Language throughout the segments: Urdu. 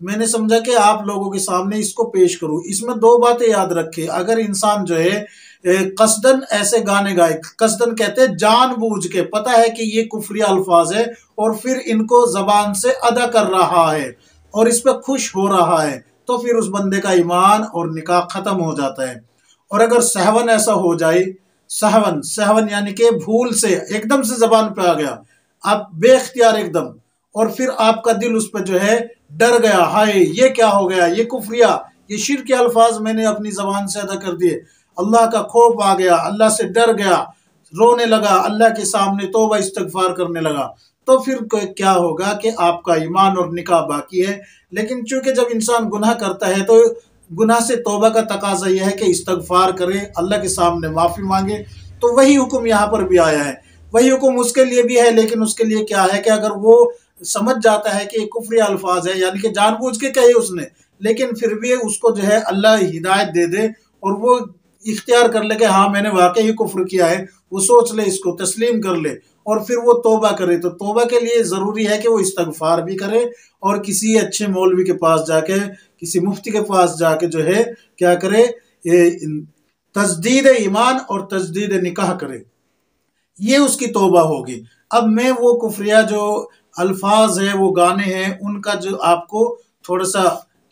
میں نے سمجھا کہ آپ لوگوں کے سامنے اس کو پیش کروں۔ اس میں دو باتیں یاد رکھے، اگر انسان جو ہے قصدن ایسے گانے گائے، قصدن کہتے ہیں جان بوجھ کے، پتہ ہے کہ یہ کفری الفاظ ہے اور پھر ان کو زبان سے ادا کر رہا ہے اور اس پہ خوش ہو رہا ہے، تو پھر اس بندے کا ایمان اور نکاح ختم ہو جاتا ہے۔ اور اگر سہون ایسا ہو جائے، سہون یعنی کہ بھول سے ایک دم سے زبان پہ آ گیا، آپ بے اختیار ایک دم، اور پھر آپ کا دل اس پہ جو ہے ڈر گیا، ہائے یہ کیا ہو گیا، یہ کفریہ، یہ شرک کے الفاظ میں نے اپنی زبان سے ادا کر دیے، اللہ کا خوف آ گیا، اللہ سے ڈر گیا، رونے لگا، اللہ کے سامنے توبہ استغفار کرنے لگا، تو پھر کیا ہوگا کہ آپ کا ایمان اور نکاح باقی ہے۔ لیکن چونکہ جب انسان گناہ کرتا ہے تو گناہ سے توبہ کا تقاضا یہ ہے کہ استغفار کرے، اللہ کے سامنے معافی مانگے، تو وہی حکم یہاں پر بھی آیا ہے۔ وہی حکم اس کے لیے بھی ہے، لیکن اس کے لیے کیا ہے کہ اگر وہ سمجھ جاتا ہے کہ یہ کفری الفاظ ہے، یعنی کہ جان بوجھ کے کہے اس نے، لیکن پھر بھی اس کو جو ہے اللہ ہدایت دے دے اور وہ اختیار کر لے کہ ہاں میں نے واقعی کفر کیا ہے، وہ سوچ لے، اس کو تسلیم کر لے اور پھر وہ توبہ کرے، تو توبہ کے لیے ضروری ہے کہ وہ استغفار بھی کرے اور کسی اچھے مولوی کے پاس جا کے، کسی مفتی کے پاس جا کے جو ہے کیا کرے، تجدید ایمان اور تجدید نکاح کرے، یہ اس کی توبہ ہوگی۔ اب میں وہ کفریہ جو الفاظ ہیں، وہ گانے ہیں، ان کا جو آپ کو تھوڑا سا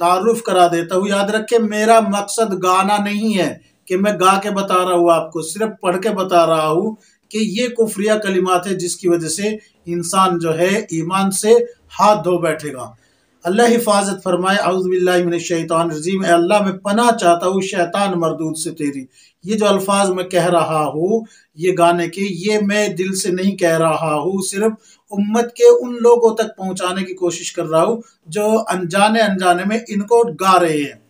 تعارف کرا دیتا ہوں۔ یاد رکھیں میرا مقصد گانا نہیں ہے کہ میں گا کے بتا رہا ہوں، آپ کو صرف پڑھ کے بتا رہا ہوں کہ یہ کفریہ کلمات ہے جس کی وجہ سے انسان جو ہے ایمان سے ہاتھ دھو بیٹھے گا۔ اللہ حفاظت فرمائے، اعوذ باللہ من الشیطان الرجیم، اے اللہ میں پناہ چاہتا ہوں شیطان مردود سے تیری۔ یہ جو الفاظ میں کہہ رہا ہوں یہ گانے کے، یہ میں دل سے نہیں کہہ رہا ہوں، صرف امت کے ان لوگوں تک پہنچانے کی کوشش کر رہا ہوں جو انجانے میں ان کو گا رہے ہیں۔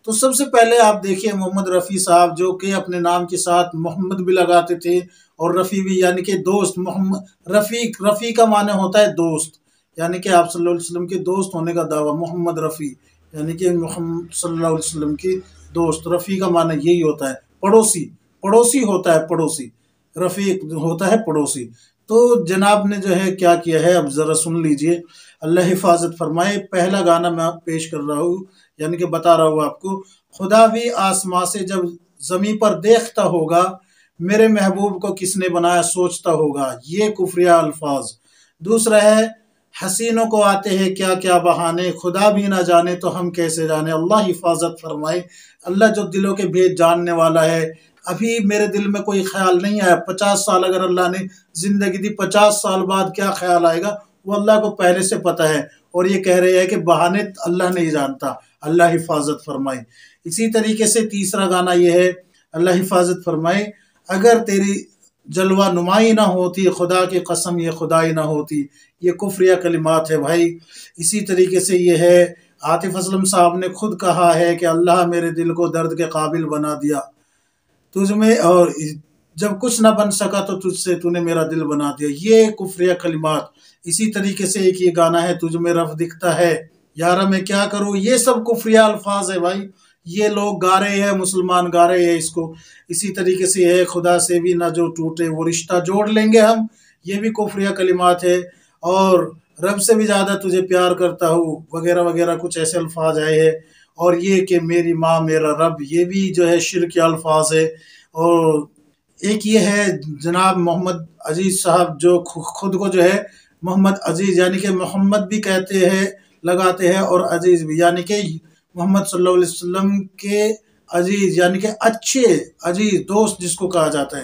تو سب سے پہلے آپ دیکھیے محمد رفیع صاحب، جو کہ اپنے نام کے ساتھ محمد بھی لگاتے تھے اور رفیع بھی، یعنی کہ دوست۔ محمد رفیع کا معنی ہوتا ہے دوست، یعنی کہ آپ صلی اللہ علیہ وسلم کے دوست ہونے کا دعویٰ، محمد رفیع یعنی کہ محمد صلی اللہ علیہ وسلم کی دوست۔ رفیع کا معنی یہی ہوتا ہے پڑوسی ہوتا ہے، پڑوسی، رفیق ہوتا ہے پڑوسی۔ تو جناب نے جو ہے کیا کیا ہے، اب ذرا سن لیجئے، اللہ حفاظت فرمائے۔ پہلا گانا میں پیش کر رہا ہوں، یعنی کہ بتا رہا ہوں آپ کو، خدا بھی آسمان سے جب زمین پر دیکھتا ہوگا، میرے محبوب کو کس نے بنایا سوچتا ہوگا، یہ کفریہ الفاظ۔ دوسرا ہے، حسینوں کو آتے ہیں کیا کیا بہانے، خدا بھی نہ جانے تو ہم کیسے جانے۔ اللہ حفاظت فرمائے، اللہ جو دلوں کے بھید جاننے والا ہے۔ ابھی میرے دل میں کوئی خیال نہیں آیا، 50 سال اگر اللہ نے زندگی دی، 50 سال بعد کیا خیال آئے گا وہ اللہ کو پہلے سے پتہ ہے، اور یہ کہہ رہے ہیں کہ بہانے اللہ نہیں جانتا۔ اللہ حفاظت فرمائے۔ اسی طریقے سے تیسرا گانا یہ ہے، اللہ حفاظت فرمائے، اگر تیری جلوہ نمائی نہ ہوتی، خدا کی قسم یہ خدائی نہ ہوتی۔ یہ کفریہ کلمات ہے بھائی۔ اسی طریقے سے یہ ہے، عاطف اسلم صاحب نے خود کہا ہے کہ اللہ میرے دل کو درد کے قابل بنا دیا تجھ میں، اور جب کچھ نہ بن سکا تو تجھ سے تو نے میرا دل بنا دیا، یہ کفریہ کلمات۔ اسی طریقے سے ایک یہ گانا ہے، تجھ میں رب دکھتا ہے یارا میں کیا کروں، یہ سب کفریہ الفاظ ہے بھائی، یہ لوگ گا رہے ہیں، مسلمان گا رہے ہیں اس کو۔ اسی طریقے سے ہے، خدا سے بھی نہ جو ٹوٹے وہ رشتہ جوڑ لیں گے ہم، یہ بھی کفریہ کلمات ہے۔ اور رب سے بھی زیادہ تجھے پیار کرتا ہوں وغیرہ وغیرہ، کچھ ایسے الفاظ آئے ہیں۔ اور یہ کہ میری ماں میرا رب، یہ بھی جو ہے شرک الفاظ ہے۔ اور ایک یہ ہے جناب محمد عزیز صاحب، جو خود کو جو ہے محمد عزیز یعنی کہ محمد بھی کہتے ہیں، لگاتے ہیں، اور عزیز بھی، یعنی کہ محمد صلی اللہ علیہ وسلم کے عزیز یعنی کہ اچھے عزیز دوست جس کو کہا جاتا ہے۔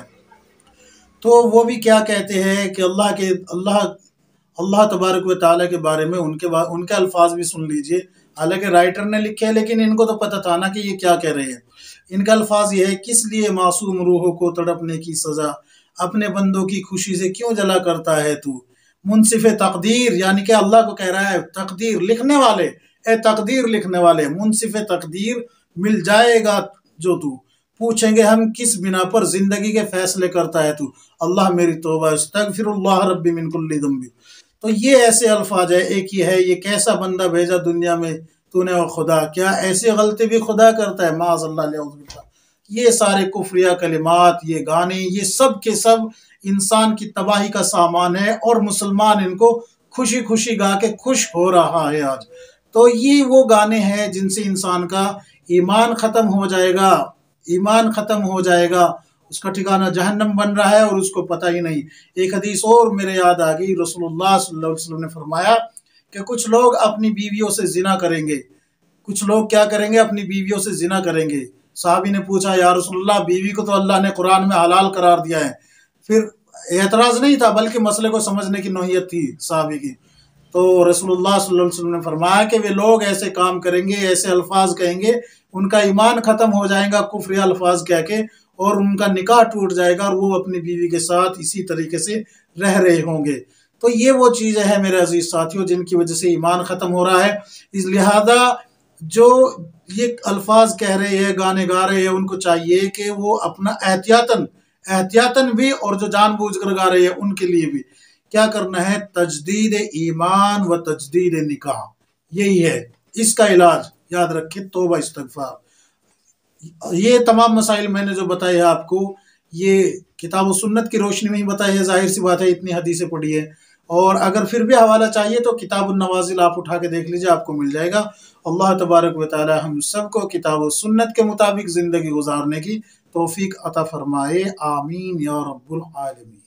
تو وہ بھی کیا کہتے ہیں کہ اللہ تبارک و تعالیٰ کے بارے میں ان کے الفاظ بھی سن لیجئے، حالانکہ رائٹر نے لکھے ہیں لیکن ان کو تو پتہ تھا نا کہ یہ کیا کہہ رہے ہیں۔ ان کا الفاظ یہ ہے، کس لیے معصوم روحوں کو تڑپنے کی سزا، اپنے بندوں کی خوشی سے کیوں جلا کرتا ہے تو، منصف تقدیر، یعنی کہ اللہ کو کہہ رہا ہے تقدیر لکھنے والے، اے تقدیر لکھنے والے، منصف تقدیر مل جائے گا جو تو، پوچھیں گے ہم کس بنا پر زندگی کے فیصلے کرتا ہے تو، اللہ میری توبہ، استغفر اللہ ربی من کل ذنب۔ تو یہ ایسے الفاظ ہے۔ ایک یہ ہے، یہ کیسا بندہ بھیجا دنیا میں تو نے، اور خدا کیا ایسے غلطی بھی خدا کرتا ہے، معاذ اللہ علیہ وسلم۔ یہ سارے کفریہ کلمات، یہ گانے، یہ سب کے سب انسان کی تباہی کا سامان ہے، اور مسلمان ان کو خوشی خوشی گا کے خوش ہو رہا ہے آج۔ تو یہ وہ گانے ہیں جن سے انسان کا ایمان ختم ہو جائے گا، ایمان ختم ہو جائے گا، اس کا ٹھکانہ جہنم بن رہا ہے اور اس کو پتہ ہی نہیں۔ ایک حدیث اور میرے یاد آ گئی، رسول اللہ صلی اللہ علیہ وسلم نے فرمایا کہ کچھ لوگ اپنی بیویوں سے زنا کریں گے، کچھ لوگ کیا کریں گے؟ اپنی بیویوں سے زنا کریں گے۔ صحابی نے پوچھا یا رسول اللہ، بیوی کو تو اللہ نے قرآن میں حلال قرار دیا ہے۔ پھر اعتراض نہیں تھا بلکہ مسئلے کو سمجھنے کی نوعیت تھی صحابی کی۔ تو رسول اللہ صلی اللہ علیہ وسلم نے فرمایا کہ وہ لوگ ایسے کام کریں گے، ایسے الفاظ کہیں گے، ان کا ایمان ختم ہو جائے گا کفری الفاظ کہہ کے، اور ان کا نکاح ٹوٹ جائے گا اور وہ اپنی بیوی کے ساتھ اسی طریقے سے رہ رہے ہوں گے۔ تو یہ وہ چیزیں ہیں میرے عزیز ساتھیوں جن کی وجہ سے ایمان ختم ہو رہا ہے۔ اس لہذا جو یہ الفاظ کہہ رہے ہیں، گانے گا رہے ہیں، ان کو چاہیے کہ وہ اپنا احتیاطاً بھی، اور جو جان بوجھ کر گا رہے ہیں ان کے لیے بھی کیا کرنا ہے؟ تجدید ایمان و تجدید نکاح، یہی ہے اس کا علاج۔ یاد رکھیں، توبہ استغفار۔ یہ تمام مسائل میں نے جو بتائے ہیں آپ کو، یہ کتاب و سنت کی روشنی میں ہی بتائے ہیں، ظاہر سی بات ہے اتنی حدیثیں پڑھی ہیں۔ اور اگر پھر بھی حوالہ چاہیے تو کتاب النوازل آپ اٹھا کے دیکھ لیجئے، آپ کو مل جائے گا۔ اللہ تبارک و تعالی ہم سب کو کتاب و سنت کے مطابق زندگی گزارنے کی توفیق عطا فرمائے، آمین یا رب العالمین۔